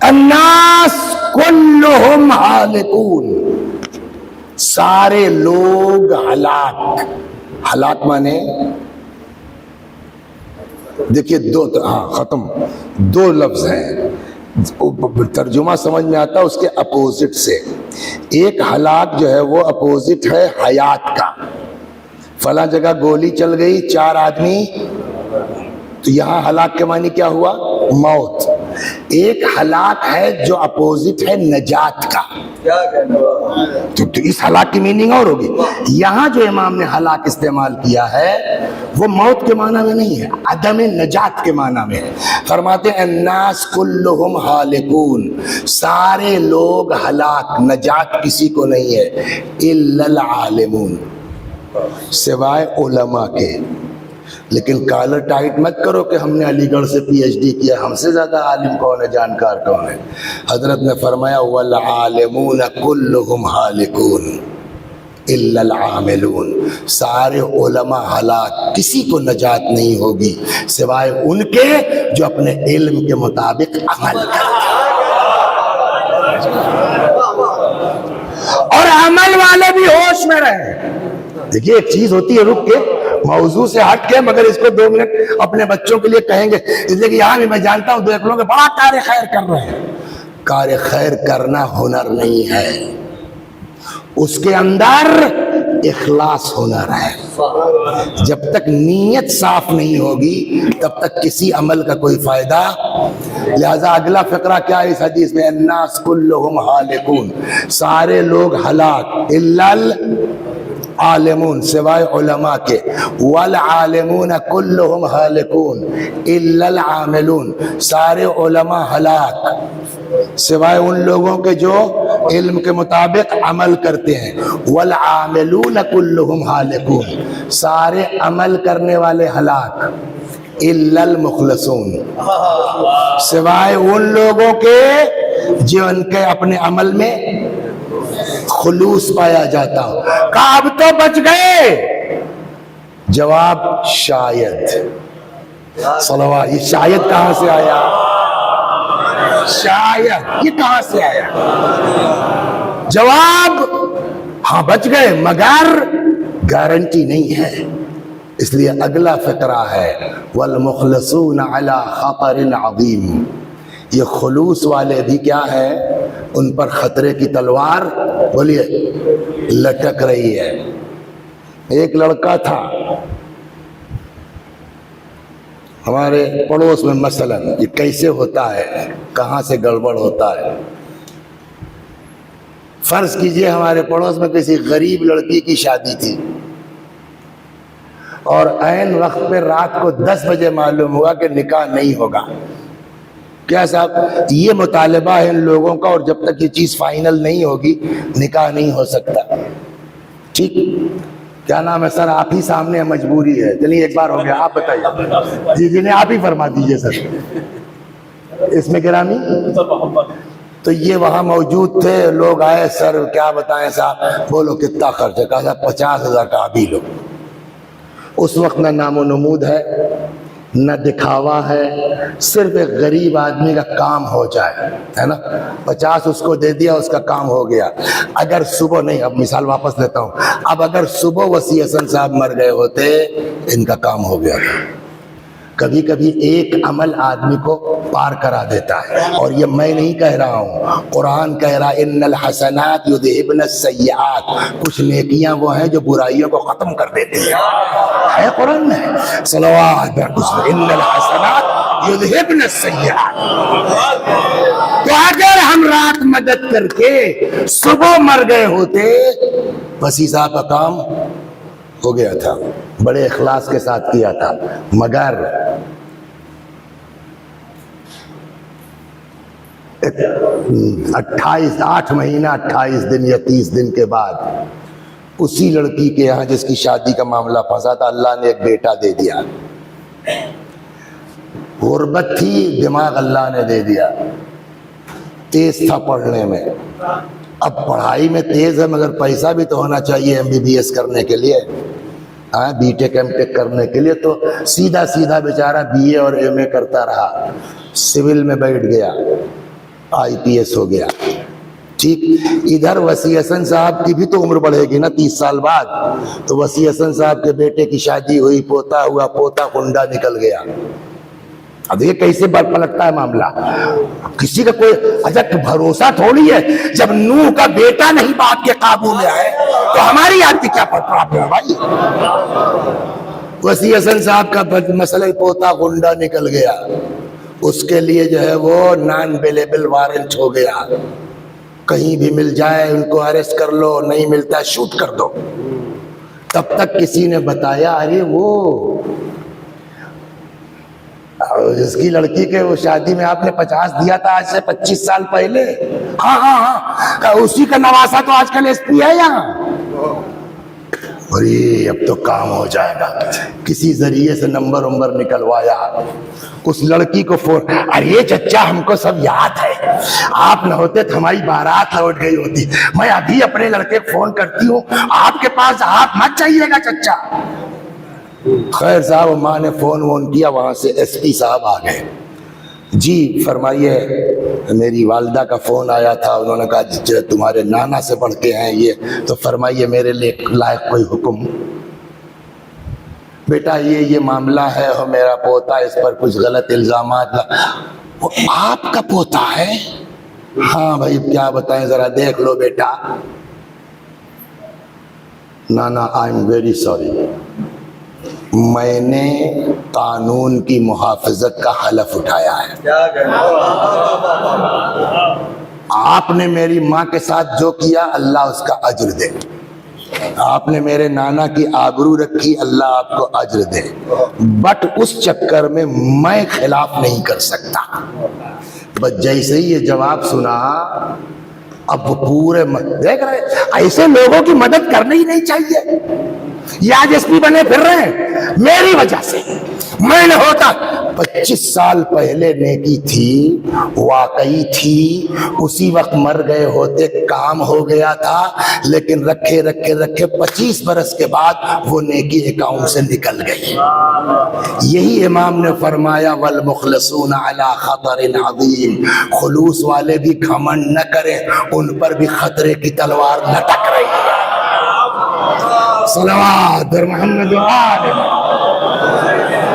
الناس کلہم ہالکون، سارے لوگ ہلاک. ہلاک مانے دیکھیے ختم. دو لفظ ہیں، ترجمہ سمجھ میں آتا ہے اس کے اپوزٹ سے. ایک ہلاک جو ہے وہ اپوزٹ ہے حیات کا. فلاں جگہ گولی چل گئی 4 آدمی، تو یہاں ہلاک کے معنی کیا ہوا؟ موت. ایک ہلاک ہے جو اپوزٹ ہے نجات کا. تو اس ہلاک کی میننگ اور ہوگی. یہاں جو امام نے ہلاک استعمال کیا ہے وہ موت کے معنی میں نہیں ہے، عدم نجات کے معنی میں ہے. فرماتے ہیں الناس کلہم ہالکون، سارے لوگ ہلاک، نجات کسی کو نہیں ہے. الا العالمون، سوائے علماء کے. لیکن کالر ٹائٹ مت کرو کہ ہم نے علی گڑھ سے پی ایچ ڈی کیا، ہم سے زیادہ عالم کون ہے، جانکار کون ہے. حضرت نے فرمایا والعالمون کلہم ہالکون الا العاملون، سارے علماء ہلاک، کسی کو نجات نہیں ہوگی سوائے ان کے جو اپنے علم کے مطابق عمل کرتے اور عمل والے بھی ہوش میں رہے. دیکھیے ایک چیز ہوتی ہے، رک کے موضوع سے ہٹ کے مگر اس کو 2 منٹ اپنے بچوں کے لیے کہیں گے، اس لیے کہ یہاں بھی میں جانتا ہوں دیکھ لوں کہ بڑا کار خیر کر رہے ہیں. کار خیر کرنا ہنر نہیں ہے، اس کے اندر اخلاص ہنر ہے. جب تک نیت صاف نہیں ہوگی تب تک کسی عمل کا کوئی فائدہ. لہذا اگلا فقرہ کیا ہے اس حدیث میں؟ الناس کلہم ہالکون، سارے لوگ ہلاک، الا عالمون، سوائے علماء کے. والعالمون کلہم ہالکون الا العاملون، سارے علماء ہلاک سوائے ان لوگوں کے جو علم کے مطابق عمل کرتے ہیں. والعاملون کلہم ہالکون، سارے عمل کرنے والے ہلاک. الا المخلصون، سوائے ان لوگوں کے جو ان کے اپنے عمل میں خلوص پایا جاتا ہو. کہا اب تو بچ گئے؟ جواب شاید. صلوات. یہ شاید کہاں سے آیا؟ شاید یہ کہاں سے آیا؟ جواب ہاں بچ گئے مگر گارنٹی نہیں ہے. اس لیے اگلا فقرہ ہے والمخلصون علی خطر عظیم. یہ خلوص والے بھی کیا ہے؟ ان پر خطرے کی تلوار بولیے لٹک رہی ہے. ایک لڑکا تھا ہمارے پڑوس میں، مثلا یہ کیسے ہوتا ہے، کہاں سے گڑبڑ ہوتا ہے. فرض کیجئے ہمارے پڑوس میں کسی غریب لڑکی کی شادی تھی اور عین وقت پہ رات کو 10 بجے معلوم ہوا کہ نکاح نہیں ہوگا. کیا صاحب یہ مطالبہ ہے ان لوگوں کا، اور جب تک یہ چیز فائنل نہیں ہوگی نکاح نہیں ہو سکتا. ٹھیک کیا نام ہے سر؟ آپ ہی سامنے مجبوری ہے. چلیے ایک بار ہو گیا، آپ بتائیے. جی جی نہیں آپ ہی فرما دیجئے سر. اس میں گرامی تو یہ وہاں موجود تھے، لوگ آئے، سر کیا بتائیں صاحب. بولو کتنا خرچ ہے؟ کہا صاحب 50,000 کا ابھی لو. اس وقت نہ نام و نمود ہے نہ دکھاوا ہے، صرف ایک غریب آدمی کا کام ہو جائے، ہے نا. 50 اس کو دے دیا، اس کا کام ہو گیا. اگر صبح نہیں، اب مثال واپس لیتا ہوں، اب اگر صبح وسیع حسن صاحب مر گئے ہوتے ان کا کام ہو گیا تھا. کبھی کبھی ایک عمل آدمی کو پار کرا دیتا ہے. اور یہ میں نہیں کہہ رہا ہوں، قرآن کہہ رہا ان الحسنات یذہبن السیئات. کچھ نیکیاں وہ ہیں جو برائیوں کو ختم کر دیتے ہیں، ہے قرآن میں. صلوات ان الحسنات یذہبن السیئات. تو اگر ہم رات مدد کر کے صبح مر گئے ہوتے وسیع صاحب کا کام ہو گیا تھا، بڑے اخلاص کے ساتھ کیا تھا. مگر 8 مہینہ 28 دن یا 30 دن کے بعد اسی لڑکی کے یہاں جس کی شادی کا معاملہ پھنسا تھا، اللہ نے ایک بیٹا دے دیا. غربت تھی، دماغ اللہ نے دے دیا. تیز تھا پڑھنے میں. اب پڑھائی میں تیز ہے مگر پیسہ بھی تو ہونا چاہیے MBBS کرنے کے لیے، بی ٹیک ایم ٹیک کرنے کے لیے. تو سیدھا بیچارہ BA اور MA کرتا رہا، سول میں بیٹھ گیا. IPS ہو گیا. ٹھیک, ادھر وسیع حسن صاحب کی بھی تو عمر بڑھے گی نا 30 سال بعد. تو وسیع حسن صاحب کے بیٹے کی شادی ہوئی, پوتا ہوا, پوتا کنڈا نکل گیا. اب یہ کیسے پلٹتا ہے معاملہ, کسی کا کوئی اچھا بھروسہ تھوڑی ہے. جب نوح کا بیٹا نہیں باپ کے قابو میں آئے تو ہماری یاد کی کیا پرابلم ہے بھائی. وسیع حسن صاحب کا مسئلہ پوتا کنڈا نکل گیا, اس کے لیے جو ہے وہ نان اویلیبل وارنٹ ہو گیا. کہیں بھی مل جائے ان کو اریسٹ کر لو, نہیں ملتا شوٹ کر دو. تب تک کسی نے بتایا ارے وہ جس کی لڑکی کے وہ شادی میں آپ نے 50 دیا تھا آج سے 25 سال پہلے, ہاں اسی کا نواسا تو آج کل SP ہے یہاں. اور یہ اب تو کام ہو جائے گا. کسی ذریعے سے نمبر نکلوایا, اس لڑکی کو فون, ارے چچا ہم کو سب یاد ہے, آپ نہ ہوتے تو ہماری بارات لوٹ گئی ہوتی. میں ابھی اپنے لڑکے کو فون کرتی ہوں, آپ کے پاس آپ مت چاہیے گا چچا. خیر صاحب ماں نے فون کیا, وہاں سے SP صاحب آ گئے. جی فرمائیے, میری والدہ کا فون آیا تھا, انہوں نے کہا تمہارے نانا سے بڑھ کے ہیں یہ, تو فرمائیے میرے لائق کوئی حکم. بیٹا یہ معاملہ ہے, میرا پوتا اس پر کچھ غلط الزامات. وہ آپ کا پوتا ہے؟ ہاں بھائی کیا بتائیں, ذرا دیکھ لو بیٹا. نانا آئی ایم ویری سوری, میں نے قانون کی محافظت کا حلف اٹھایا ہے. آپ نے میری ماں کے ساتھ جو کیا اللہ اس کا اجر دے, آپ نے میرے نانا کی آبرو رکھی اللہ آپ کو اجر دے, بٹ اس چکر میں میں خلاف نہیں کر سکتا. بس جیسے ہی یہ جواب سنا, اب پورے دیکھ رہے ایسے لوگوں کی مدد کرنی ہی نہیں چاہیے. یہ آج SP بنے پھر رہے ہیں میری وجہ سے. میں نے ہوتا 25 سال پہلے نیکی تھی, واقعی تھی, اسی وقت مر گئے ہوتے کام ہو گیا تھا. لیکن رکھے 25 برس کے بعد وہ نیکی اکاؤنٹ سے نکل گئی. یہی امام نے فرمایا والمخلصون علی خطر عظیم, خلوص والے بھی گھمنڈ نہ کریں, ان پر بھی خطرے کی تلوار لٹک رہی ہے. صلوات محمد و آل محمد.